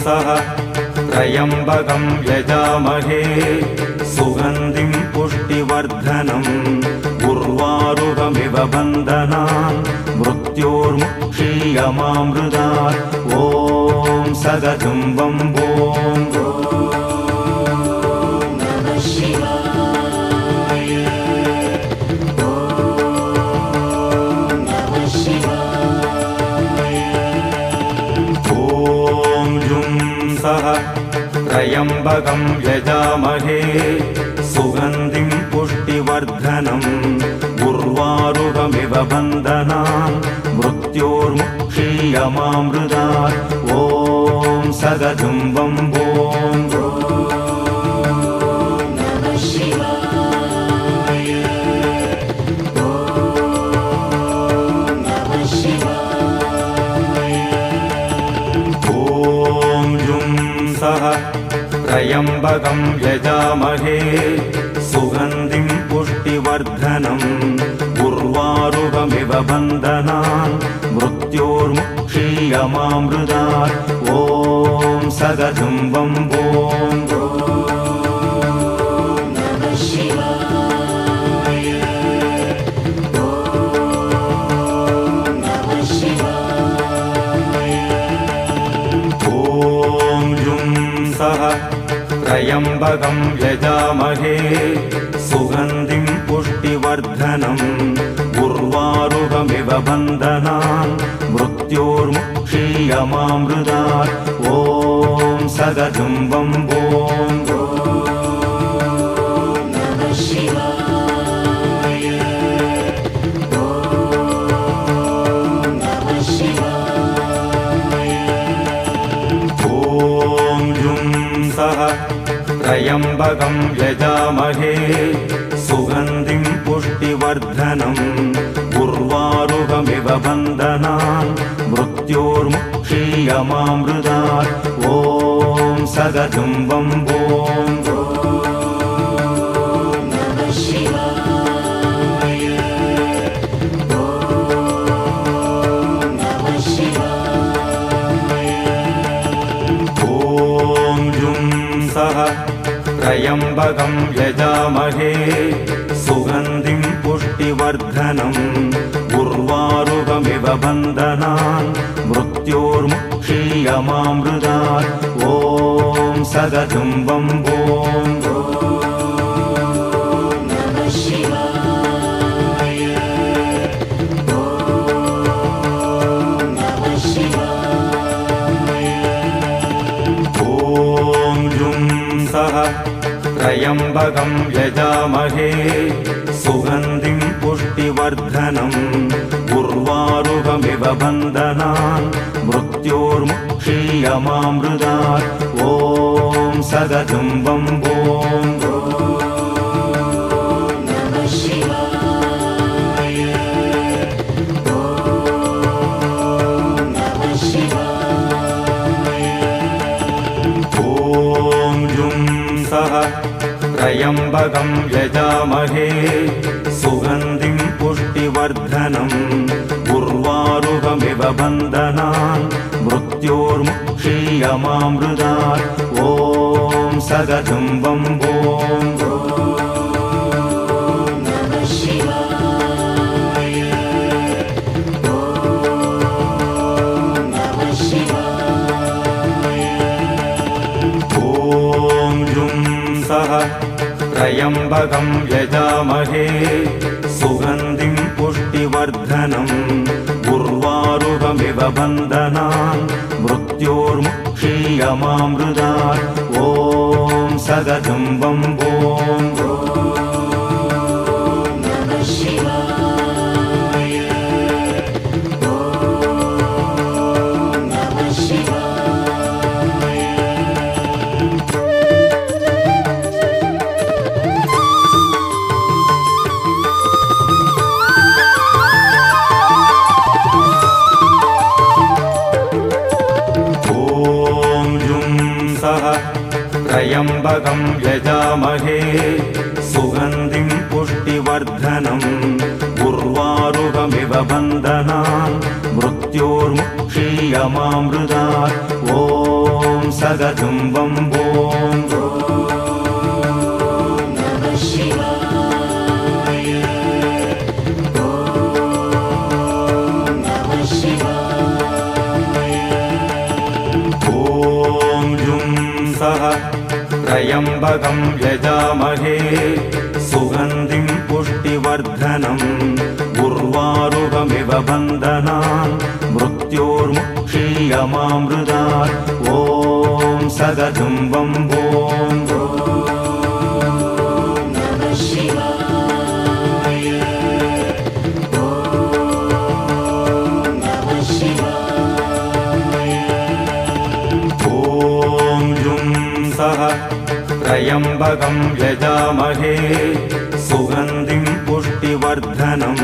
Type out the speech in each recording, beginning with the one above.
सह त्र्यम्बकं यजामहे सुगन्धिं पुष्टिवर्धनम् उर्वारुकमिव बन्धनान् मृत्योर्मुक्षीयमामृतात् ॐ सगजं वम्बों सह त्र्यम्बकं यजामहे सुगन्धिं पुष्टिवर्धनम् उर्वारुकमिव बन्धनान् मृत्योर्मुक्षीयमामृतात् ॐ सगजं वम्बों सह त्र्यम्बकं यजामहे सुगन्धिं पुष्टिवर्धनम् उर्वारुकमिव बन्धनान् मृत्योर्मुक्षीयमामृतात् ॐ सगजं वम्बों सह त्र्यम्बकं यजामहे सुगन्धिं पुष्टिवर्धनम् उर्वारुकमिव बन्धनान् मृत्योर्मुक्षीयमामृतात् ॐ सगजं वम्बों सह त्र्यम्बकं यजामहे सुगन्धिं पुष्टिवर्धनम् उर्वारुकमिव बन्धनान् मृत्योर्मुक्षीयमामृतात् ॐ सगजं वम्बों सह त्र्यम्बकं यजामहे सुगन्धिं पुष्टिवर्धनम् उर्वारुकमिव बन्धनान् मृत्योर्मुक्षीयमामृतात् ॐ सगजं वम्बों सह त्र्यम्बकं यजामहे सुगन्धिं पुष्टिवर्धनम् उर्वारुकमिव बन्धनान् मृत्योर्मुक्षीयमामृतात् ॐ सगजं वम्बों सह त्र्यम्बकं यजामहे सुगन्धिं पुष्टिवर्धनम् उर्वारुकमिव बन्धनान् मृत्योर्मुक्षीयमामृतात् ॐ सगजं वम्बों सह त्र्यम्बकं यजामहे सुगन्धिं पुष्टिवर्धनम् उर्वारुकमिव बन्धनान् मृत्योर्मुक्षीयमामृतात् ॐ सगजं वम्बों त्र्यम्बकं यजामहे सुगन्धिं पुष्टिवर्धनम् उर्वारुकमिव बन्धनान् मृत्योर्मुक्षीयमामृतात् ॐ सगजुम्बं ॐ त्र्यम्बकं यजामहे सुगन्धिं पुष्टिवर्धनम् उर्वारुकमिव बन्धनान् मृत्योर्मुक्षीयमामृतात् ॐ सगजुम्बं ॐ त्र्यम्बकं यजामहे सुगन्धिं पुष्टिवर्धनम्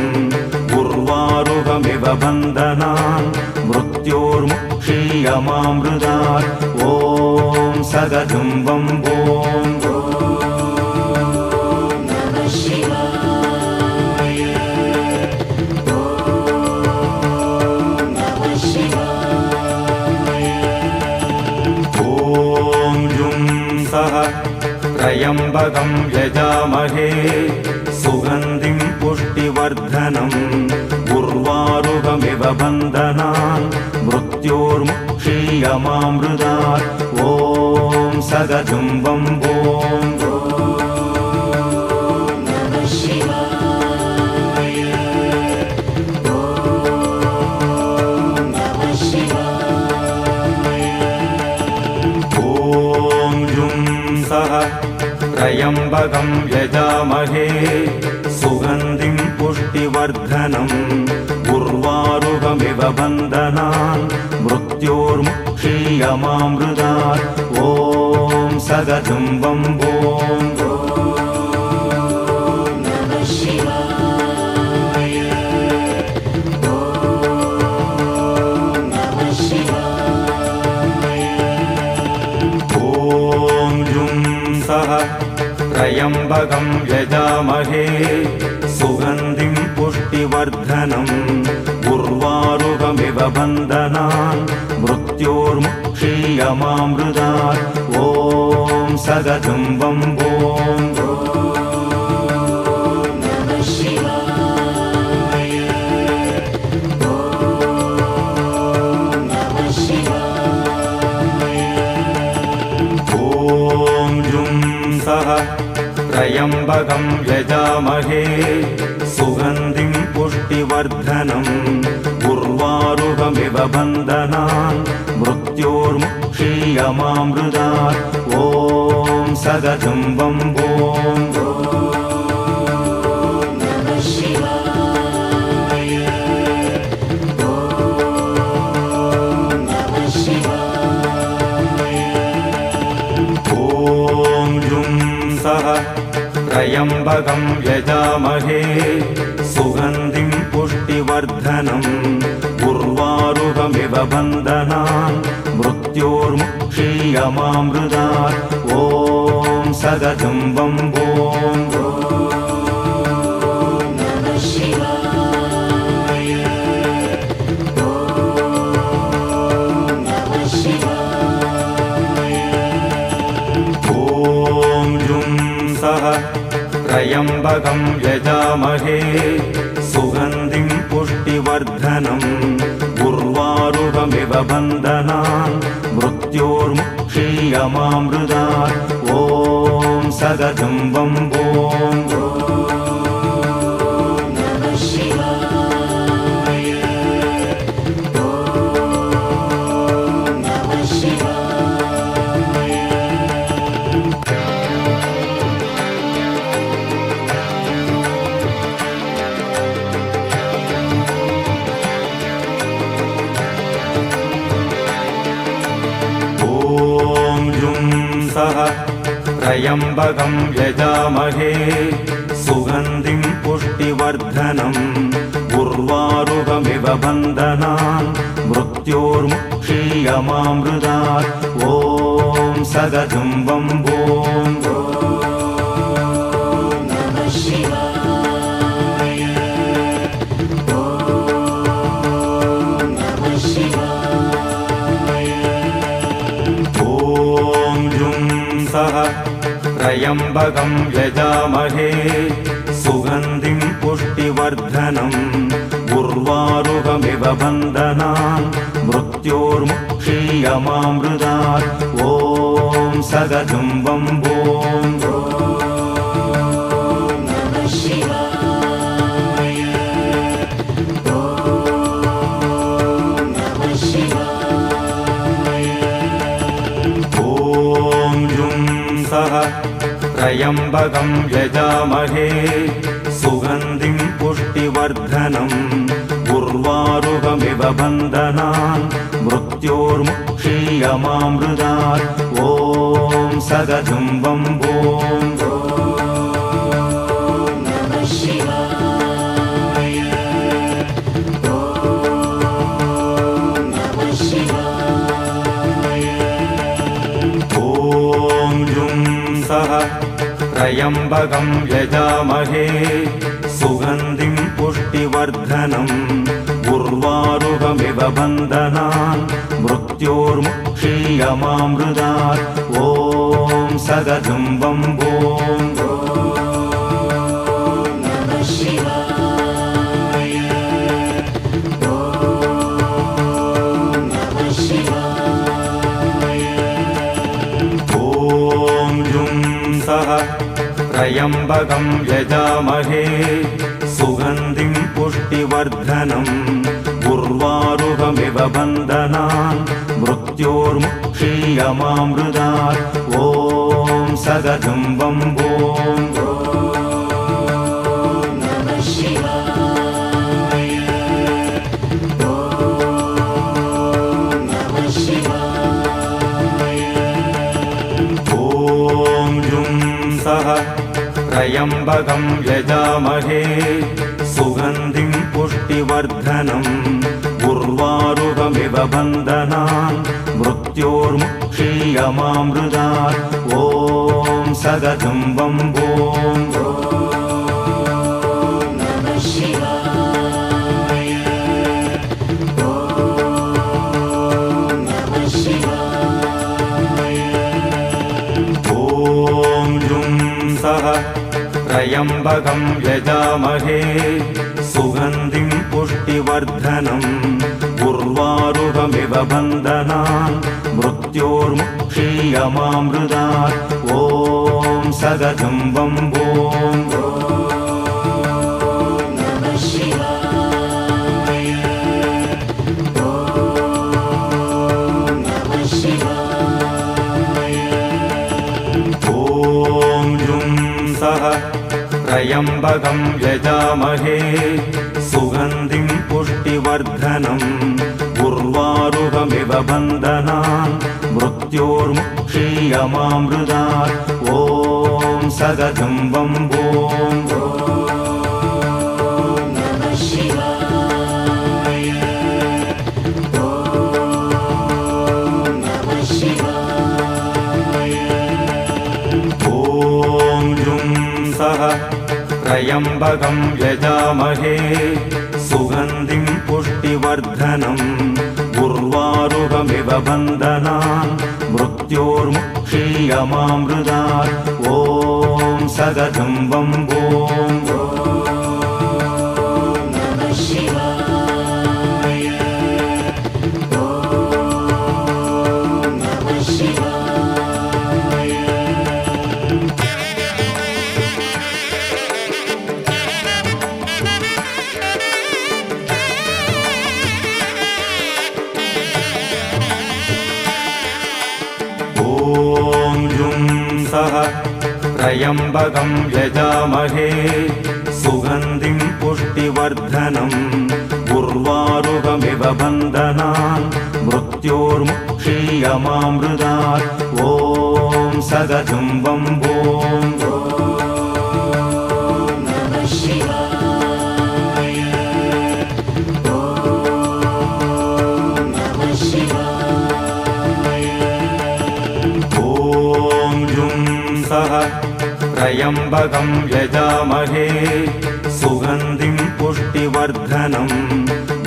उर्वारुकमिव बन्धनान् मृत्योर्मुक्षीयमामृतात् ॐ सगजुम्बं ॐ त्र्यम्बकं यजामहे सुगन्धिं पुष्टिवर्धनम् उर्वारुकमिव बन्धनान् मृत्योर्मुक्षीयमामृतात् ॐ सगजुम्बं ॐ त्र्यम्बकं यजामहे सुगन्धिं पुष्टिवर्धनम् उर्वारुकमिव बन्धनान् मृत्योर्मुक्षीयमामृतात् ॐ सगजुम्बं ॐ त्र्यम्बकं यजामहे सुगन्धिं पुष्टिवर्धनम् उर्वारुकमिव बन्धनान् मृत्योर्मुक्षीयमामृतात् ॐ सगजुम्बं ॐ त्र्यम्बकं यजामहे सुगन्धिं पुष्टिवर्धनम् उर्वारुकमिव बन्धनान् मृत्योर्मुक्षीयमामृतात् ॐ सगजुम्बं ॐ त्र्यम्बकं यजामहे सुगन्धिं पुष्टिवर्धनम् उर्वारुकमिव बन्धनान् मृत्योर्मुक्षीयमामृतात् ॐ सगजुम्बं ॐ त्र्यम्बकं यजामहे सुगन्धिं पुष्टिवर्धनम् उर्वारुकमिव बन्धनान् मृत्योर्मुक्षीयमामृतात् ॐ सगजुम्बं ॐ त्र्यम्बकं यजामहे सुगन्धिं पुष्टिवर्धनम् उर्वारुकमिव बन्धनान् मृत्योर्मुक्षीयमामृतात् ॐ सगजुम्बं ॐ ॐ ॐ जुं सः त्र्यम्बकं यजामहे सुगन्धिं पुष्टिवर्धनम् उर्वारुकमिव बन्धनान् मृत्योर्मुक्षीयमामृतात् ॐ सगजुम्बं भूं त्र्यम्बकं यजामहे सुगन्धिं पुष्टिवर्धनम् उर्वारुकमिव बन्धनान् मृत्योर्मुक्षीयमामृतात् ॐ सगजुम्बं भूं त्र्यम्बकं यजामहे सुगन्धिं पुष्टिवर्धनम् उर्वारुकमिव बन्धनान् मृत्योर्मुक्षीयमामृतात् ॐ सगजुम्बं भूं त्र्यम्बकं यजामहे सुगन्धिं पुष्टिवर्धनम् उर्वारुकमिव बन्धनान् मृत्योर्मुक्षीयमामृतात् ॐ सगजुम्बं भूं त्र्यम्बकं यजामहे सुगन्धिं पुष्टिवर्धनम् उर्वारुकमिव बन्धनान् मृत्योर्मुक्षीयमामृतात् ॐ सगजुम्बं भूं त्र्यम्बकं यजामहे सुगन्धिं पुष्टिवर्धनम् उर्वारुकमिव बन्धनान् मृत्योर्मुक्षीयमामृतात् ॐ सगजुम्बं भूं त्र्यम्बकं यजामहे सुगन्धिं पुष्टिवर्धनम् उर्वारुकमिव बन्धनान् मृत्योर्मुक्षीयमामृतात् ॐ सगजुम्बं भूं त्र्यम्बकं यजामहे सुगन्धिं पुष्टिवर्धनम् उर्वारुकमिव बन्धनान् मृत्योर्मुक्षीयमामृतात् ॐ सगजुम्बं भूं त्र्यम्बकं यजामहे सुगन्धिं पुष्टिवर्धनम् उर्वारुकमिव बन्धनान् मृत्योर्मुक्षीयमामृतात् ॐ सगजुम्बं भूं त्र्यम्बकं यजामहे सुगन्धिं पुष्टिवर्धनम्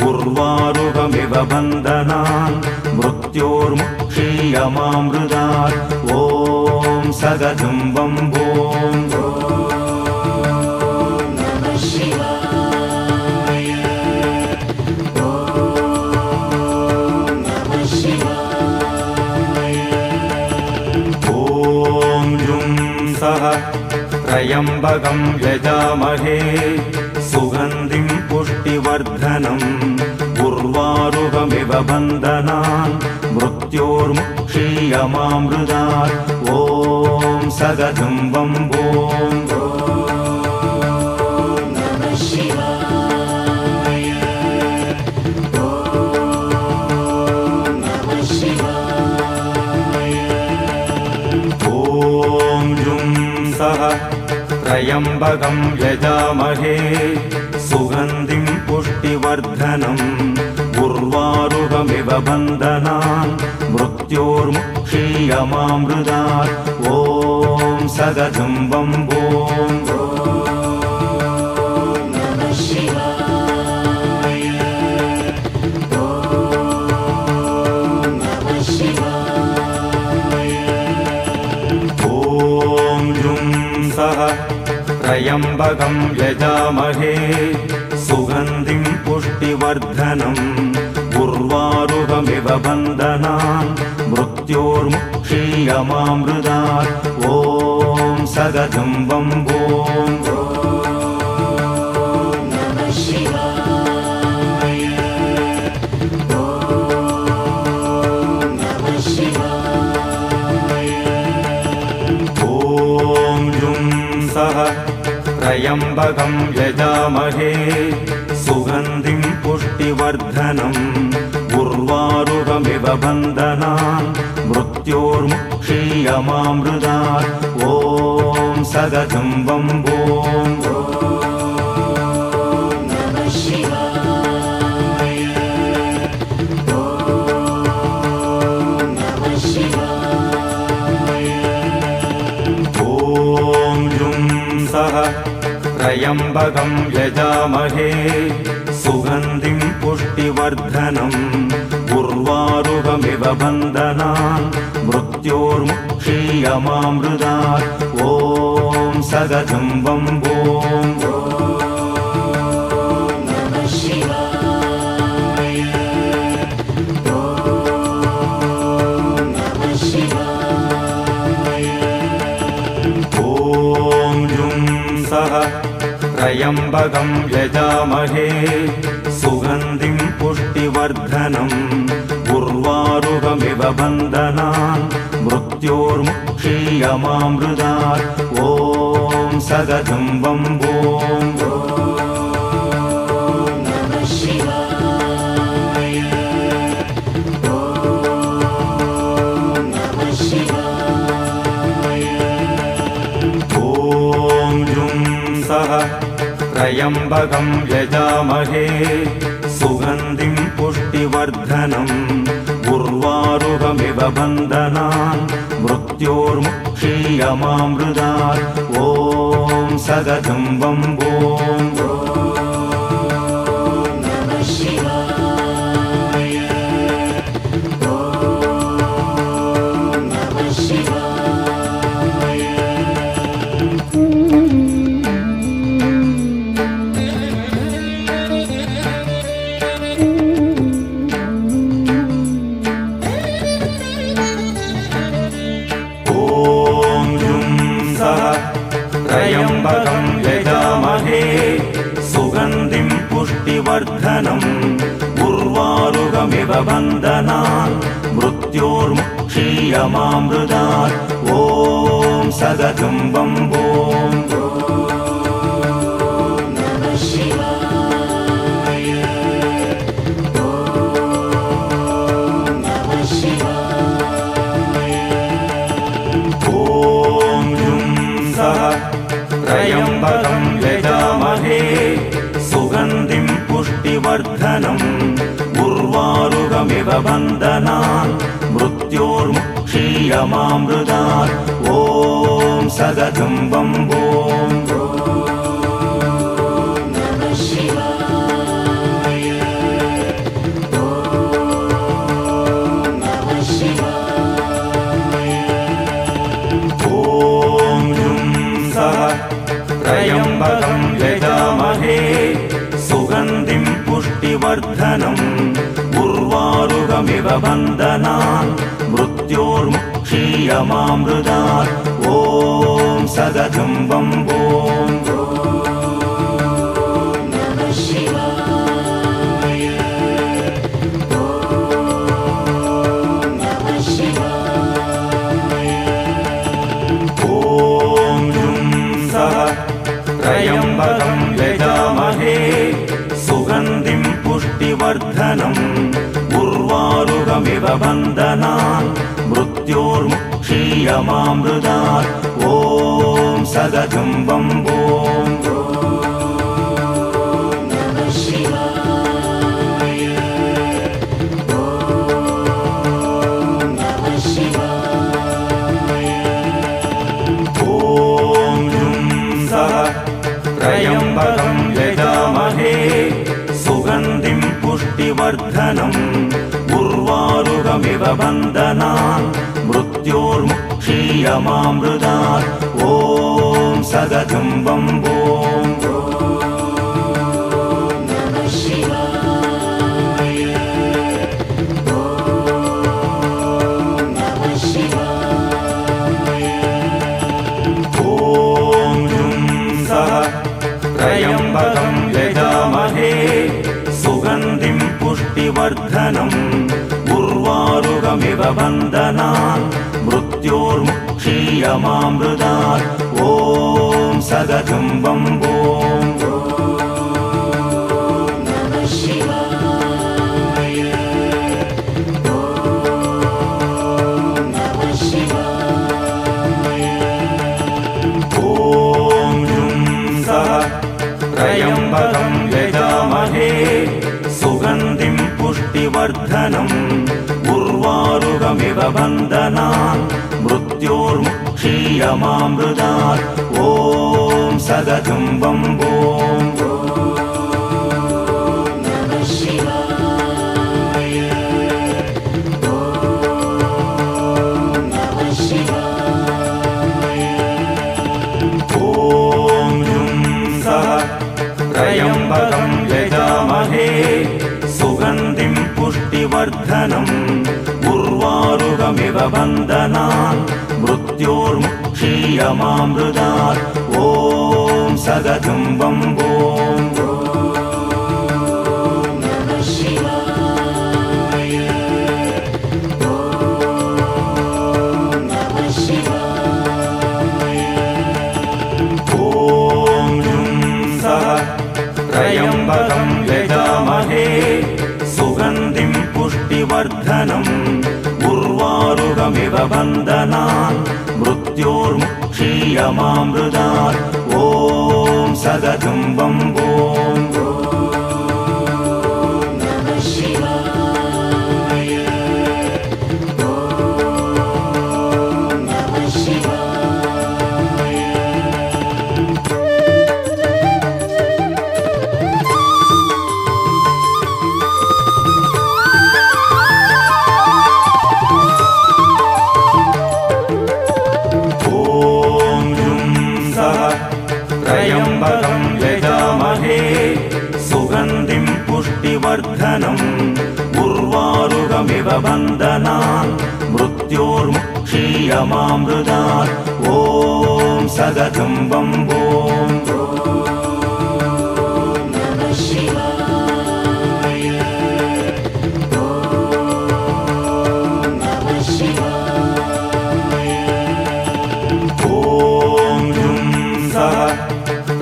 उर्वारुकमिव बन्धनान् मृत्योर्मुक्षीयमामृतात् क्षीयमामृतात् ॐ सगजुम्बं भूम् त्र्यम्बकं यजामहे सुगन्धिं पुष्टिवर्धनम् उर्वारुकमिव बन्धनान् मृत्योर्मुक्षीयमामृतात् ॐ सगजुम्बं भूम् त्र्यम्बकं यजामहे सुगन्धिं पुष्टिवर्धनम् उर्वारुकमिव बन्धनान् मृत्योर्मुक्षीयमामृतात् ॐ सगजुम्बं भूम् त्र्यम्बकं यजामहे सुगन्धिं पुष्टिवर्धनम् उर्वारुकमिव बन्धनान् मृत्योर्मुक्षीयमामृतात् ॐ सगजुम्बं भूम् त्र्यम्बकं यजामहे सुगन्धिं पुष्टिवर्धनम् उर्वारुकमिव बन्धनान् मृत्योर्मुक्षीयमामृतात् ॐ सगजुम्बं भूम् त्र्यम्बकं यजामहे सुगन्धिं पुष्टिवर्धनम् उर्वारुकमिव बन्धनान् मृत्योर्मुक्षीयमामृतात् ॐ सगजुम्बं भूम् त्र्यम्बकं यजामहे सुगन्धिं पुष्टिवर्धनम् उर्वारुकमिव बन्धनान् मृत्योर्मुक्षीयमामृतात् ॐ सगजुम्बं भूम् त्र्यम्बकं यजामहे सुगन्धिं पुष्टिवर्धनम् उर्वारुकमिव बन्धनान् मृत्योर्मुक्षीयमामृतात् ॐ सगजुम्बं भूम् त्र्यम्बकं यजामहे सुगन्धिं पुष्टिवर्धनम् उर्वारुकमिव बन्धनान् मृत्योर्मुक्षीयमामृतात् ॐ सगजुम्बं भूम् त्र्यम्बकं यजामहे सुगन्धिं पुष्टिवर्धनम् उर्वारुकमिव बन्धनान् मृत्योर्मुक्षीयमामृतात् ॐ सगजुम्बं भूम् शिवाय बन्धनान् मृत्योर्मुक्षीयमामृतात् ॐ सदतं बम्बोम् त्र्यम्बकं यजामहे सुगन्धिं पुष्टिवर्धनम् उर्वारुकमिव बन्धनान् मृत्योर्मुक्षीयमामृतात् ॐ सदतं बम्बोम् त्र्यम्बकं यजामहे सुगन्धिं पुष्टिवर्धनम् उर्वारुकमिव बन्धनान् मृत्योर्मुक्षीयमामृतात् ॐ सदतं बम्बोम् त्र्यम्बकं यजामहे सुगन्धिं पुष्टिवर्धनम् उर्वारुकमिव बन्धनान् मृत्योर्मुक्षीयमामृतात् ॐ सदतं बम्बोम् त्र्यम्बकं यजामहे सुगन्धिं पुष्टिवर्धनम् उर्वारुकमिव बन्धनान् मृत्योर्मुक्षीयमामृतात् ॐ सदतं बम्बोम् त्र्यम्बकं यजामहे सुगन्धिं पुष्टिवर्धनम् उर्वारुकमिव बन्धनान् मृत्योर्मुक्षीयमामृतात् ॐ सदतं बम्बोम् त्र्यम्बकं यजामहे सुगन्धिं पुष्टिवर्धनम् उर्वारुकमिव बन्धनान् मृत्योर्मुक्षीयमामृतात् ॐ सदतं बम्बोम् त्र्यम्बकं यजामहे सुगन्धिं पुष्टिवर्धनम् उर्वारुकमिव बन्धनान् मृत्योर्मुक्षीयमामृतात् ॐ सदतं बम्बोम्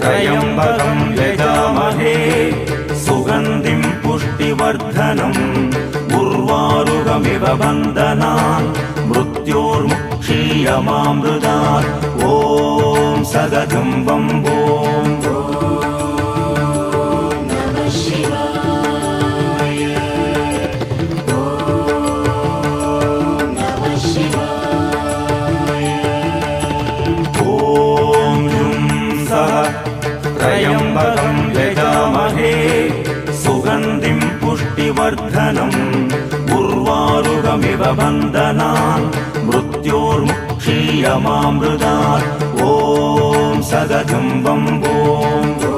त्र्यम्बकं यजामहे सुगन्धिं पुष्टिवर्धनम् उर्वारुकमिव बन्धनान् मृत्योर्मुक्षीयमामृतात् ॐ सदतं बम्बोम् त्र्यम्बकं यजामहे सुगन्धिं पुष्टिवर्धनम् उर्वारुकमिव बन्धनान् मृत्योर्मुक्षीयमामृतात् ॐ सदतं बम्बोम् ॐ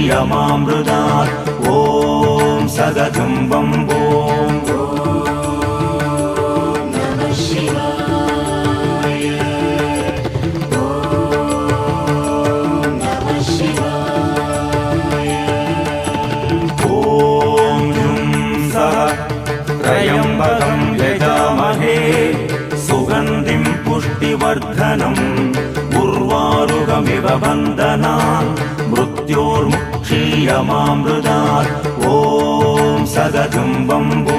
क्षीयमामृतात् ॐ सदतं बम्बोम् त्र्यम्बकं यजामहे सुगन्धिं पुष्टिवर्धनम् उर्वारुकमिव बन्धनान् मृत्योर्मुक्षीयमामृतात् ॐ सदतं बम्बो